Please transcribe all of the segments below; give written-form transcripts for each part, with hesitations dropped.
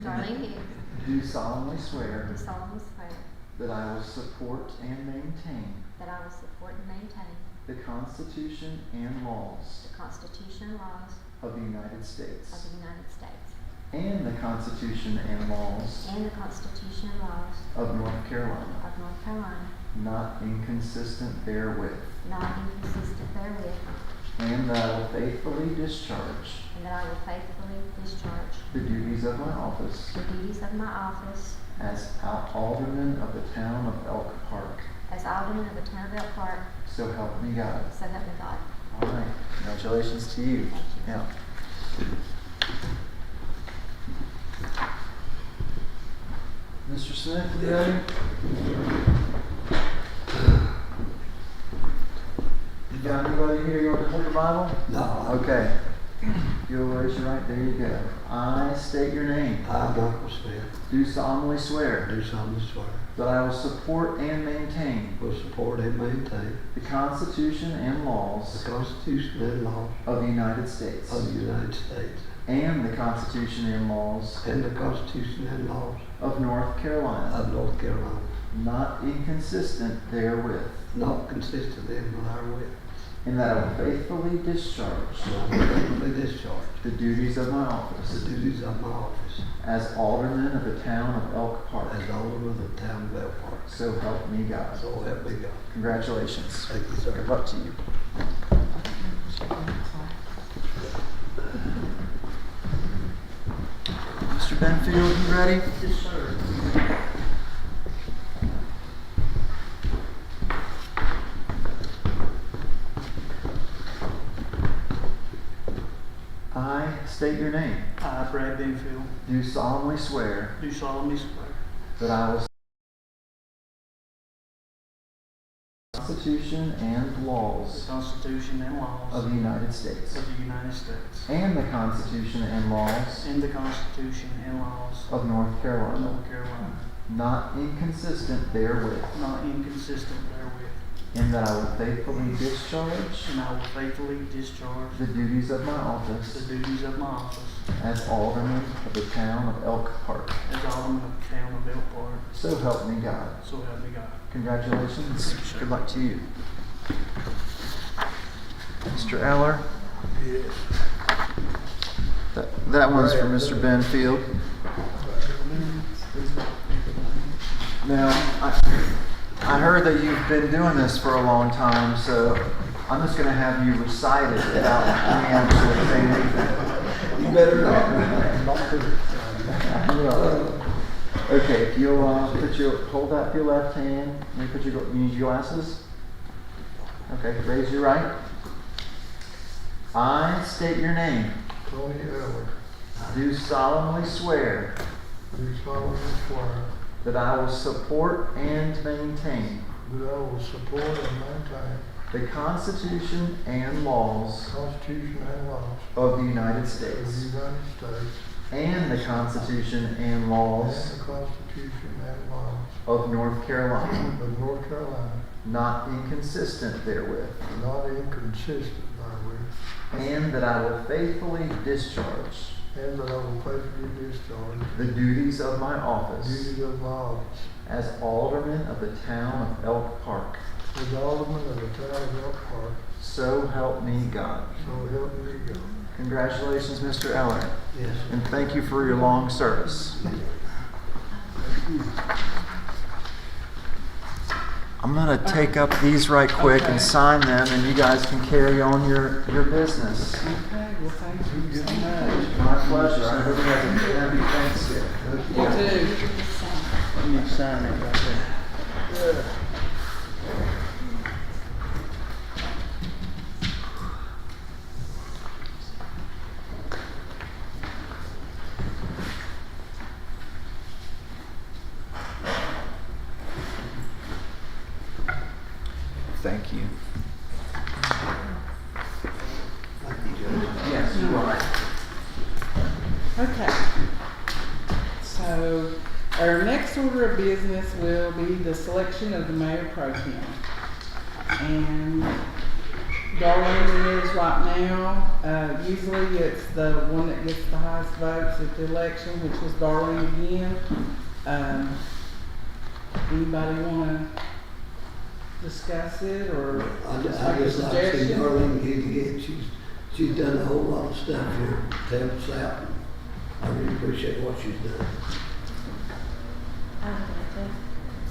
Darlene Hughes, Do solemnly swear do solemnly swear that I will support and maintain that I will support and maintain the Constitution and laws the Constitution and laws of the United of States the United States and the Constitution and laws and the Constitution and laws of North Carolina, of North Carolina, not inconsistent therewith, not inconsistent therewith, and that I will faithfully discharge and that I will faithfully discharge the duties of my office the duties of my office as Alderman of the town of Elk Park. as Alderman of the town of Elk Park, So help me God. so help me God. All right. Congratulations to you. Thank you. Yeah. Mr. Smith, you ready? You got anybody here you want to hold the Bible? No. Okay. You'll raise your right. There you go. I state your name. I, Michael Smith, Do solemnly swear do solemnly swear that I will support and maintain will support and maintain the Constitution and the laws Constitution and laws of the United States of the United States and the Constitution and laws and the Constitution and laws of North Carolina, of North Carolina, not inconsistent therewith, not consistent therewith, and that I will faithfully discharge and I will faithfully discharge the duties of my the office duties of my office as Alderman of the town of Elk Park. as Alderman of the town of Elk Park. So help me God. So help me God. Congratulations. Thank you, sir. Good luck to you. Mr. Benfield, you ready? Yes, sir. I state your name. I, Brad Benfield, Do solemnly swear do solemnly swear that I will Constitution and the laws Constitution and laws of the United States of the United States and the Constitution and laws and the Constitution and laws of North of Carolina, North Carolina, not inconsistent therewith, not inconsistent therewith, and that I will faithfully discharge and I will faithfully discharge the duties of my the office duties of my office as Alderman of the town of Elk Park. as Alderman of the town of Elk Park. So help me God. So help me God. Congratulations. Thank you, sir. Good luck to you. Mr. Eller, Yes. that one's for Mr. Benfield. Now, I heard that you've been doing this for a long time, so I'm just going to have you recite it without me actually saying anything. You better not. Okay, if you'll hold that with your left hand, and you need your glasses. Okay, raise your right. I state your name. Tony Eller, Do solemnly swear do solemnly swear that I will support and maintain that I will support and maintain the Constitution and laws the Constitution and laws of the United of the States United States and the Constitution and and laws the Constitution and laws of North Carolina, of North Carolina, not inconsistent therewith, not inconsistent therewith, and that I will faithfully discharge and that I will faithfully discharge the duties of my the office duties of my office as Alderman of the town of Elk Park. as Alderman of the town of Elk Park. So help me God. So help me God. Congratulations, Mr. Eller, Yes. and thank you for your long service. I'm going to take up these right quick and sign them, and you guys can carry on your business. Okay, well, thank you so much. My pleasure. I hope you have a happy Thanksgiving. You too. Let me sign it right there. Thank you. Thank you, Judge. Yes, you are. Okay. So our next order of business will be the selection of the mayor pro tem. And Darlene is right now. Usually it's the one that gets the highest votes at the election, which is Darlene again. Anybody wanna discuss it or I just just make a like to see suggestion? Darlene get again. She's done a whole lot of stuff here to help us out. I really appreciate what she's done.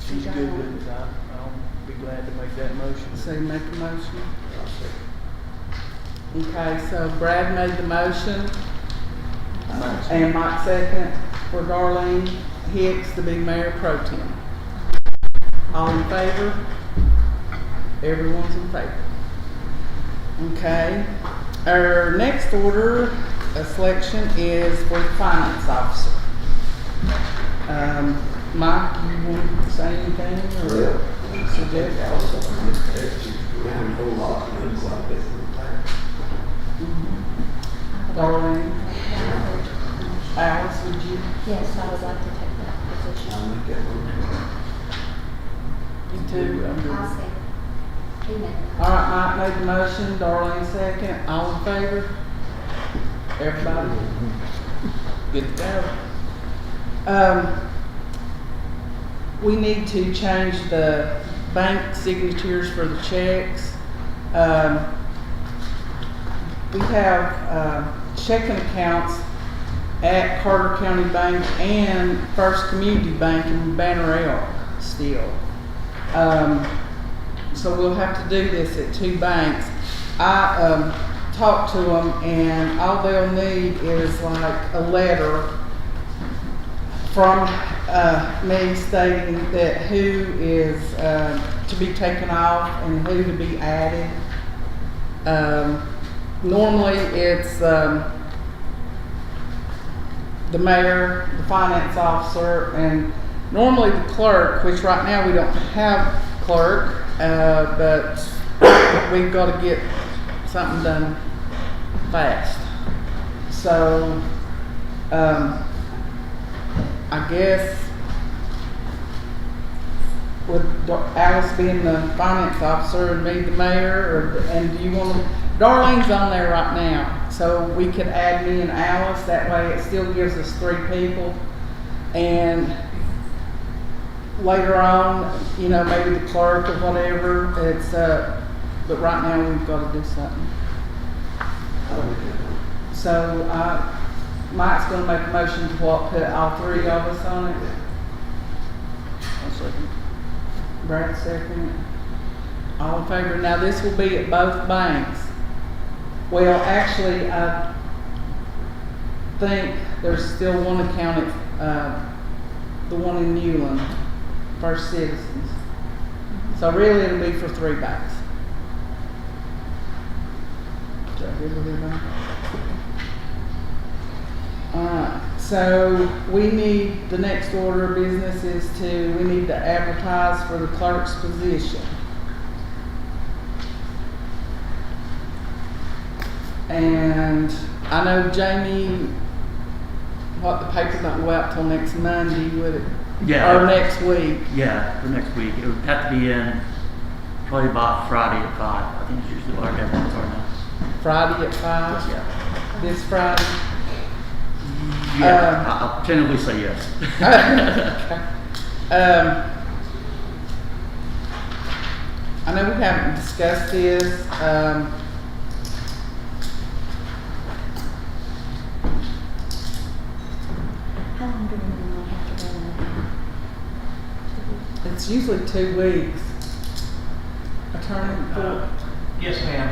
She's good with it. I'll be glad to make that motion. So you make a motion? I'll say. Okay, so Brad made the motion and Mike second for Darlene Hicks to be mayor pro tem. All in favor? Everyone's in favor. Okay, our next order of selection is for the finance officer. Mike, you want to say anything or Well, suggest? also, she's around a whole lot, and done quite a bit in the past. Darlene, Alice, would you? Yes, I would like to take that position. I'll make that one. You too? I'll say, he made the All right, Mike made the motion, Darlene second, all in favor? Everybody? Good to go. We need to change the bank signatures for the checks. We have, checking accounts at Carter County Bank and First Community Bank in Banner Elk still. So we'll have to do this at two banks. I talked to them and all they'll need is like a letter from me stating that who is to be taken off and who to be added. Normally it's the mayor, the finance officer, and normally the clerk, which right now we don't have clerk, but we've got to get something done fast. So, I guess with Alice being the finance officer and me the mayor, and do you want to, Darlene's on there right now, so we could add me and Alice, that way it still gives us 3 people. And later on, you know, maybe the clerk or whatever, it's, but right now we've got to do something. I'll make that one. So, Mike's gonna make a motion to what, put all 3 of us on it? I'll second. Brad second. All in favor? Now this will be at both banks. Well, actually, I think there's still one account at, the one in Newland, First Citizens. So really it'll be for 3 banks. Is that good with everybody? Alright, so we need, the next order of business is we need to advertise for the clerk's position. And I know Jamie, the paper don't go out till next Monday, would it? Yeah. Or next week. Yeah, for next week. It would have to be in probably about Friday at 5. I think it's usually what our deadlines are now. Friday at 5? Yeah. This Friday? Yeah, I'll tentatively say yes. Okay. I know we haven't discussed this. How long do we normally have to go in? It's usually 2 weeks. Attorney Thorpe. Yes, ma'am.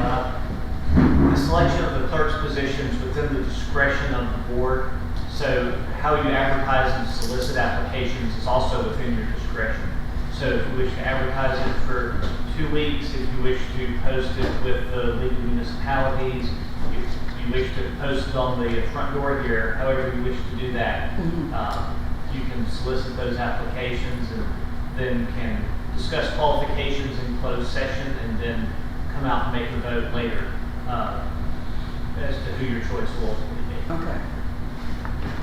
The selection of the clerk's position is within the discretion of the board. So how you advertise and solicit applications is also within your discretion. So if you wish to advertise it for 2 weeks, if you wish to post it with the League of Municipalities, if you wish to post it on the front door here, however you wish to do that, you can solicit those applications and then can discuss qualifications in closed session and then come out and make a vote later as to who your choice will ultimately be. Okay.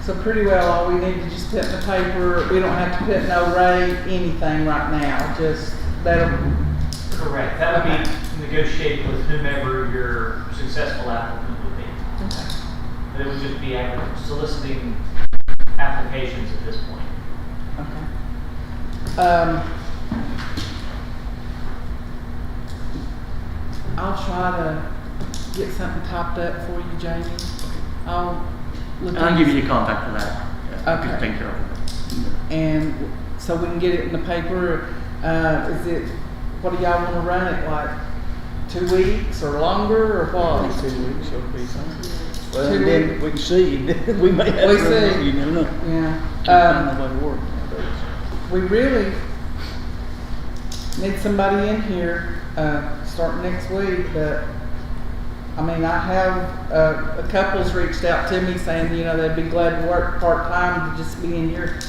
So pretty well all we need to just put in the paper, we don't have to put no rate, anything right now, just that'll, Correct. That would be negotiate with whomever your successful applicant would be. Okay. But it would just be soliciting applications at this point. Okay. I'll try to get something typed up for you, Jamie. I'll look. I'll give you the contact for that. Yeah, Okay. just take care of it. And so we can get it in the paper. Is it, what do y'all want to run it, like 2 weeks or longer or what? 2 weeks, it'll be something. Well, 2 then weeks. we can see, we may have We to, see. you never know. Yeah. Can't find no way to work nowadays. We really need somebody in here, starting next week, but, I mean, I have, a couple's reached out to me saying, you know, they'd be glad to work part-time to just be in here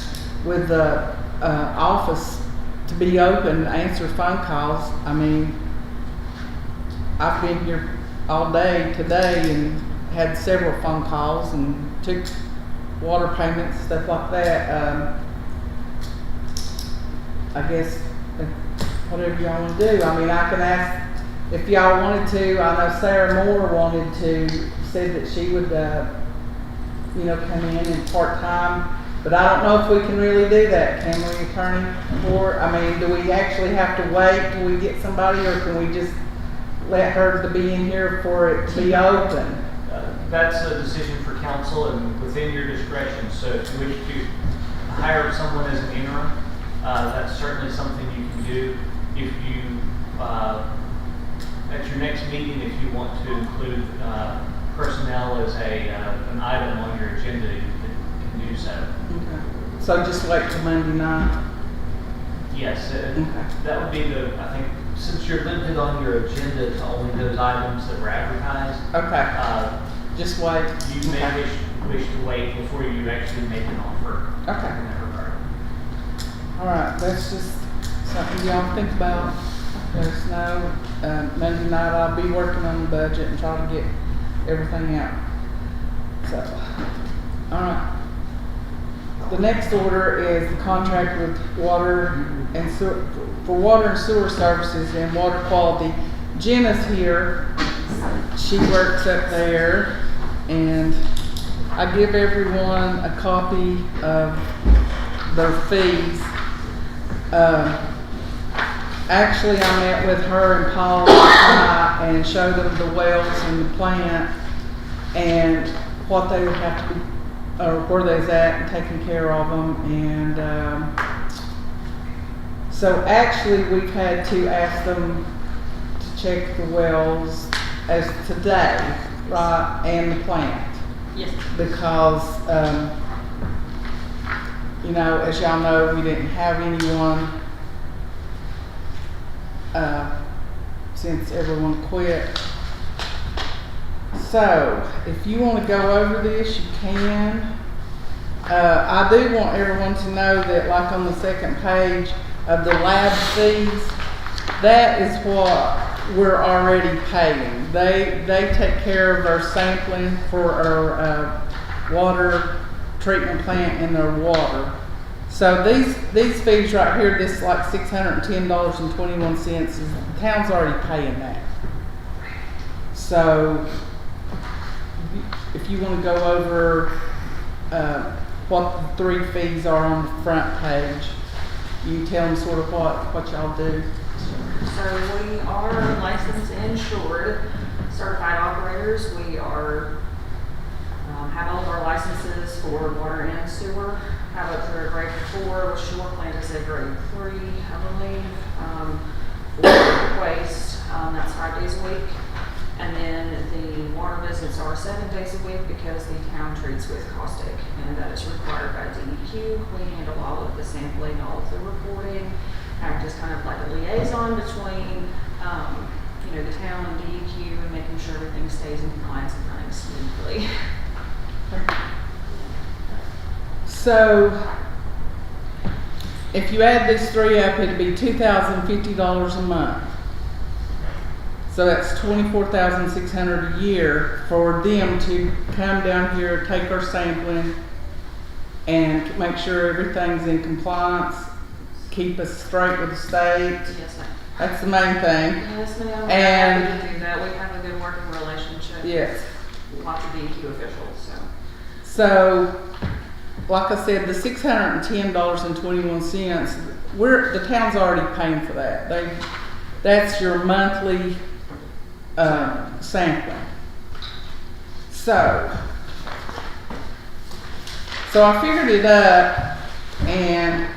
with the, office to be open, answer phone calls. I mean, I've been here all day today and had several phone calls and took water payments, stuff like that. I guess whatever y'all want to do. I mean, I can ask if y'all wanted to. I know Sarah Moore wanted to, said that she would, you know, come in part-time. But I don't know if we can really do that, can we, Attorney Moore? I mean, do we actually have to wait till we get somebody, or can we just let her to be in here for it to be open? That's a decision for council and within your discretion. So if you wish to hire someone as an interim, that's certainly something you can do. If you, at your next meeting, if you want to include personnel as an item on your agenda, you can do so. Okay. So just wait till Monday night? Yes, Okay. that would be I think, since you're limited on your agenda to only those items that were advertised, Okay, just wait. you may Okay. wish to wait before you actually make an offer. Okay. In that regard. All right, that's just something y'all think about. Let us know. Monday night I'll be working on the budget and try to get everything out. So, all right. The next order is the contract with water and sewer, for water and sewer services and water quality. Jenna's here. She works up there, and I give everyone a copy of their fees. Actually, I met with her and Paul last night and showed them the wells and the plant and what they would have to be, or where they's at and taking care of them. And so actually we've had to ask them to check the wells as today, right, and the plant. Yes. Because, you know, as y'all know, we didn't have anyone since everyone quit. So, if you want to go over this, you can. I do want everyone to know that, like on the second page of the lab fees, that is what we're already paying. They take care of our sampling for our water treatment plant and their water. So these fees right here, this like $610.21, the town's already paying that. So if you want to go over what the three fees are on the front page, you tell them sort of what y'all do. So we are licensed and insured, certified operators. We are, have all of our licenses for water and sewer. Have up to a grade 4, with sewer plant is a grade 3, I believe. For waste, that's 5 days a week. And then the water visits are 7 days a week because the town treats with caustic, and that is required by DEQ. We handle all of the sampling, all of the reporting, act as kind of like a liaison between, you know, the town and DEQ, and making sure everything stays in compliance and running smoothly. So if you add these three up, it'd be $2,050 a month. So that's $24,600 a year for them to come down here, take our sampling, and make sure everything's in compliance, keep us straight with the state. Yes, ma'am. That's the main thing. Yes, ma'am, we're And- happy to do that. We have a good working relationship. Yes. with Lots of DEQ officials, so. So, like I said, the $610.21, the town's already paying for that. That's your monthly, sampling. So I figured it up, and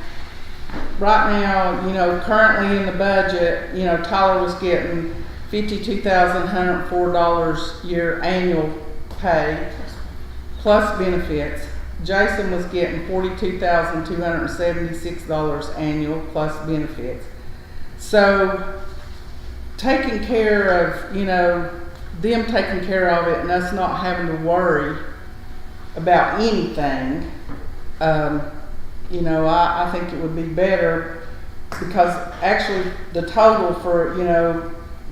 right now, currently in the budget, Tyler was getting $52,104 year annual pay plus benefits. Jason was getting $42,276 annual plus benefits. So taking care of, them taking care of it and us not having to worry about anything, I think it would be better, because actually the total for,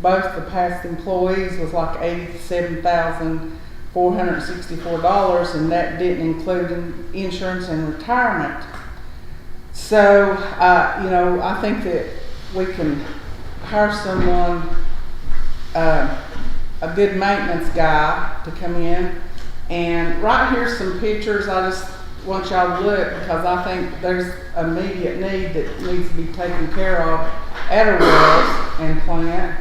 both the past employees was like $87,464, and that didn't include insurance and retirement. So, I think that we can hire someone, a good maintenance guy to come in. And right here's some pictures. I just want y'all to look, because I think there's immediate need that needs to be taken care of at our wells and plant.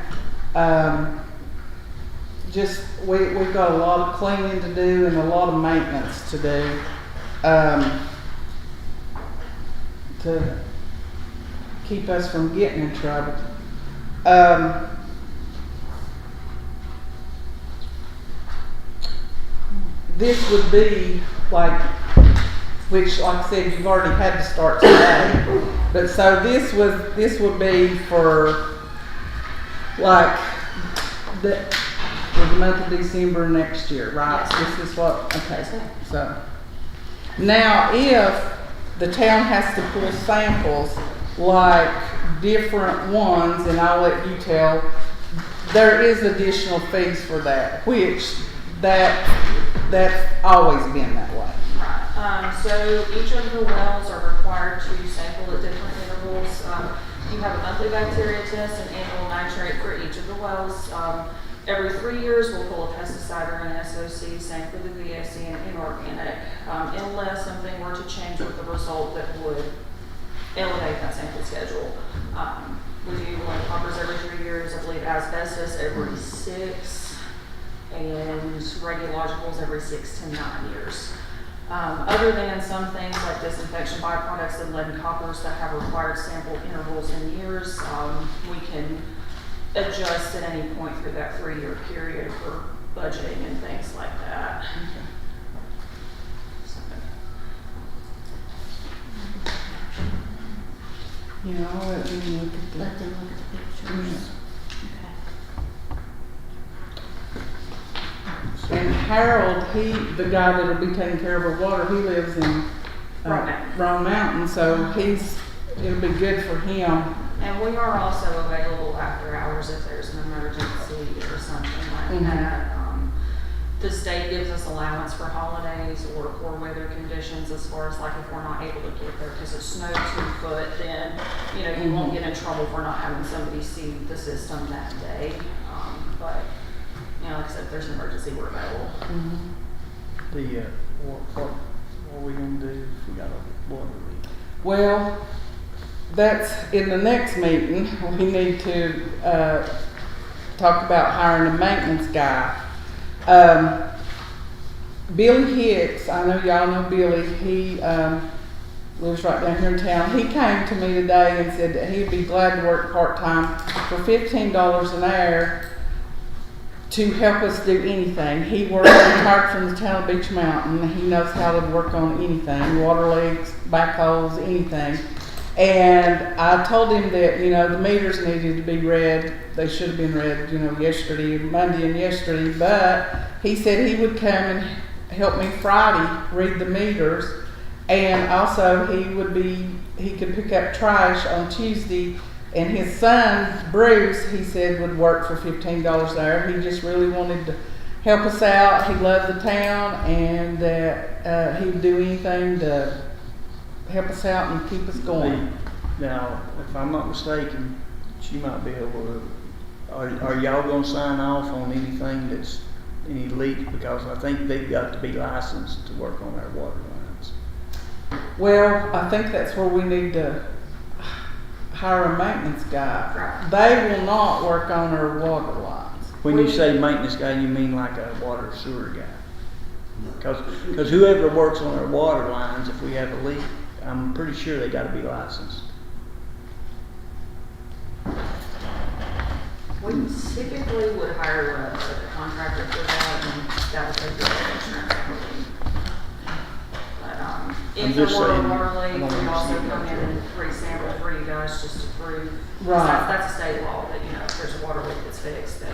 We've got a lot of cleaning to do and a lot of maintenance to do, to keep us from getting in trouble. This would be which like I said, you've already had to start today, but so this would be for the month of December next year, right? Yes. This is what, okay, Yes, ma'am. so. Now, if the town has to pull samples, like different ones, and I'll let you tell, there is additional fees for that, which that's always been that way. Right, so each of the wells are required to sample at different intervals. You have a monthly bacteria test and annual nitrate for each of the wells. Every 3 years, we'll pull a pesticide or an SOC, same for the VOC and inorganic, unless something were to change with the result that would elevate that sample schedule. We do like coppers every 3 years, I believe asbestos every 6, and radiologicals every 6 to 9 years. Other than some things like disinfection byproducts and lead and coppers that have required sample intervals in years, we can adjust at any point through that 3-year period for budgeting and things like that. I'll let them look at Let them look at the pictures. Okay. And Harold, the guy that'll be taking care of our water, he lives in Roan Mountain. Roan Mountain, so it'll be good for him. And we are also available after hours if there's an emergency or something like Mhm. that. The state gives us allowance for holidays or poor weather conditions, as far as like if we're not able to get there because it snowed 2 foot, then, you won't get in trouble for not having somebody see the system that day. But, like I said, if there's an emergency, we're available. What are we gonna do if we got a water leak? Well, that's in the next meeting. We need to talk about hiring a maintenance guy. Billy Hicks, I know y'all know Billy. He lives right down here in town. He came to me today and said that he'd be glad to work part-time for $15 an hour to help us do anything. He retired from the town of Beach Mountain. He knows how to work on anything, water leaks, backhoes, anything. And I told him that, the meters needed to be read. They should have been read, yesterday, Monday and yesterday. But he said he would come and help me Friday read the meters. And also he could pick up trash on Tuesday. And his son, Bruce, he said would work for $15 an hour. He just really wanted to help us out. He loved the town, and that he would do anything to help us out and keep us going. Now, if I'm not mistaken, she might be able to, are y'all gonna sign off on anything that's, any leaks? Because I think they've got to be licensed to work on our water lines. Well, I think that's where we need to hire a maintenance guy. Right. They will not work on our water lines. When you say maintenance guy, you mean like a water sewer guy? Because whoever works on our water lines, if we have a leak, I'm pretty sure they gotta be licensed. We typically would hire a contractor for that, and that would take the insurance company. But, I'm if there just were a saying, water I leak, don't we also understand come in that. and pre-sample for you guys just to prove. 'cause Right. That's a state law that, you know, if there's a water leak that's fixed, then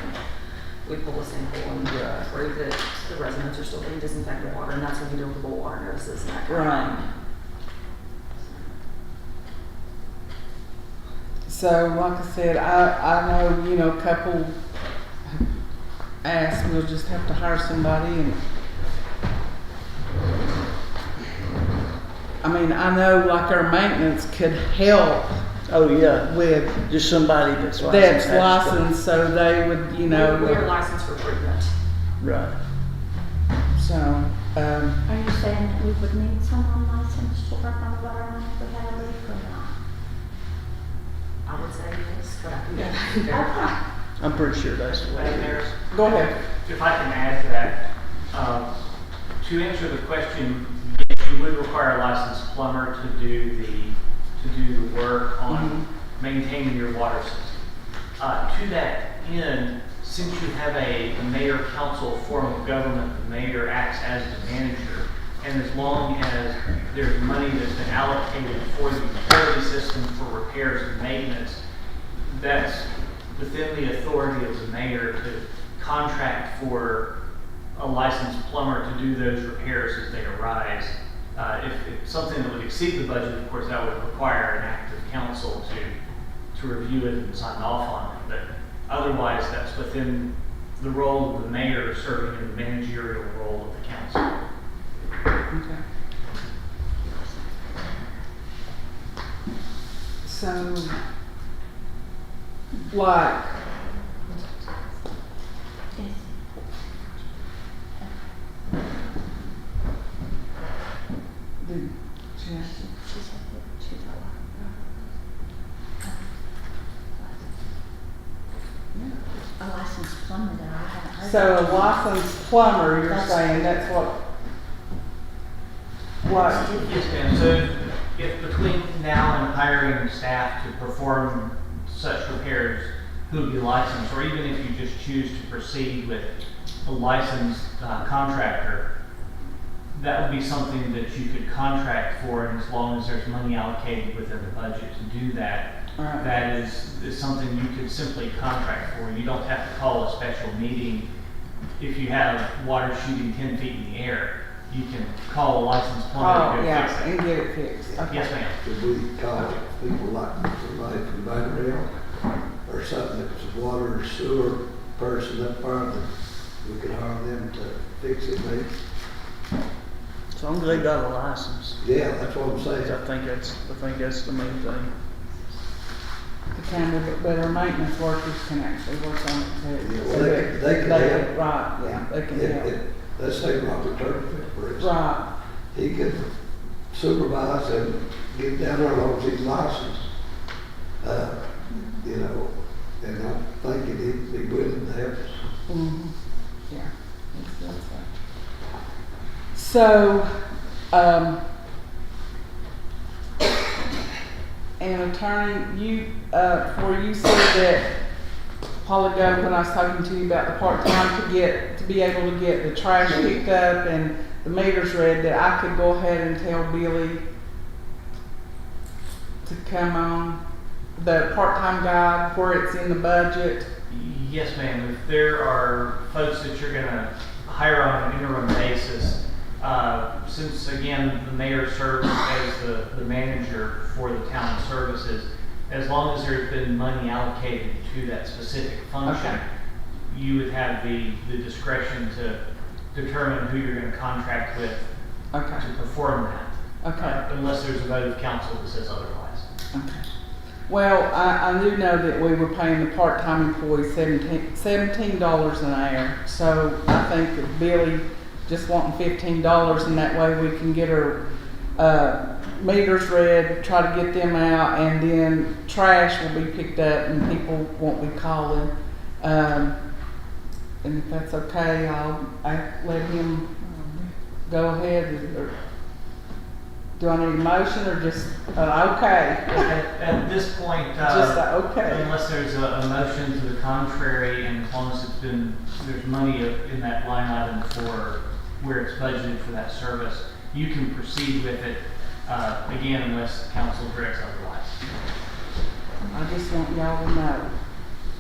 we pull a sample and Right. prove that the residents are still being disinfected water, and that's when we deal with the water notices and that kind of Right. thing. So, like I said, I know, you know, a couple asked, we'll just have to hire somebody and I mean, I know like our maintenance could help Oh, yeah, with, just somebody that's licensed. that's has to- licensed, so they would, you know. We are licensed for treatment. Right. So, Are you saying that we would need someone licensed to work on the water line if we had a leak or not? I would say yes, but I can verify. I'm pretty sure that's the way Madam it Mayor, is. go ahead. if I can add to that, to answer the question, yes, you would require a licensed plumber to do the work on maintaining your water system. To that end, since you have a mayor-council form of government, the mayor acts as the manager, and as long as there's money that's been allocated for the utility system for repairs and maintenance, that's within the authority of the mayor to contract for a licensed plumber to do those repairs as they arise. If it's something that would exceed the budget, of course, that would require an act of council to review it and sign off on it. But otherwise, that's within the role of the mayor serving in the managerial role of the council. Okay. So, like, Yes. the, She said that she's a licensed plumber though, I haven't heard. so a of. licensed plumber, you're That's- saying, that's what, Yes, ma'am. So if between now and hiring staff to perform such repairs, who would be licensed, or even if you just choose to proceed with a licensed contractor, that would be something that you could contract for, and as long as there's money allocated within the budget to do that, Alright. that is something you could simply contract for. You don't have to call a special meeting. If you have water shooting 10 feet in the air, you can call a licensed plumber oh, to go yeah, fix it. and get it fixed, okay. Yes, ma'am. Could we call people like somebody from Vanderbilt or something that's a water or sewer person up there that we could hire them to fix it maybe? As long as they got a license. Yeah, that's what I'm saying. I think that's the main thing. But our maintenance workers can actually work on it too. Yeah, well, they can help. Right, yeah, they can help. Let's say Robert Turner, for instance. Right, He could supervise and get down there as long as he's licensed. You know, and I'm thinking he'd be willing to help us. yeah. That's right. So, and attorney, you, where you said that a while ago when I was talking to you about the part-time to be able to get the trash picked up and the meters read, that I could go ahead and tell Billy to come on the part-time guy where it's in the budget. Yes, ma'am. If there are folks that you're gonna hire on an interim basis, since again, the mayor serves as the manager for the town services, as long as there's been money allocated to that specific function, Okay. you would have the discretion to determine who you're gonna contract with Okay, to perform that. okay, Unless there's a vote of council that says otherwise. okay. Well, I do know that we were paying the part-time employees $17 an hour. So I think that Billy just wanting $15, and that way we can get our meters read, try to get them out, and then trash will be picked up and people won't be calling. And if that's okay, I'll let him go ahead. Do I need a motion or just, okay? At this point, Just okay. unless there's a motion to the contrary, and as long as there's money in that line item for where it's budgeted for that service, you can proceed with it, again, unless council directs otherwise. I just want y'all to know.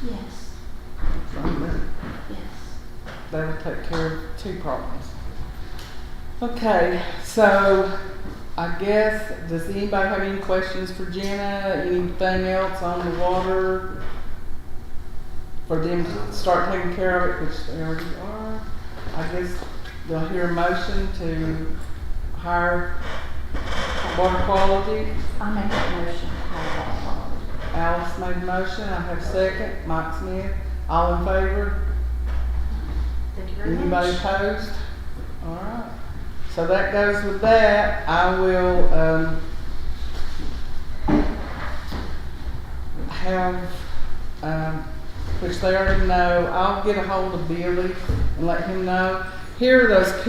Yes, yes. That'll take care of two problems. Okay, so I guess, does anybody have any questions for Jenna? Anything else on the water? For them to start taking care of it, which they already are. I guess they'll hear a motion to hire water quality. I make that motion to hire water quality. Alice made a motion, I have a second. Mike Smith, all in favor? Thank you very much. Anybody opposed? All right. So that goes with that. I will have, which they already know, I'll get a hold of Billy and let him know. Here are those pictures.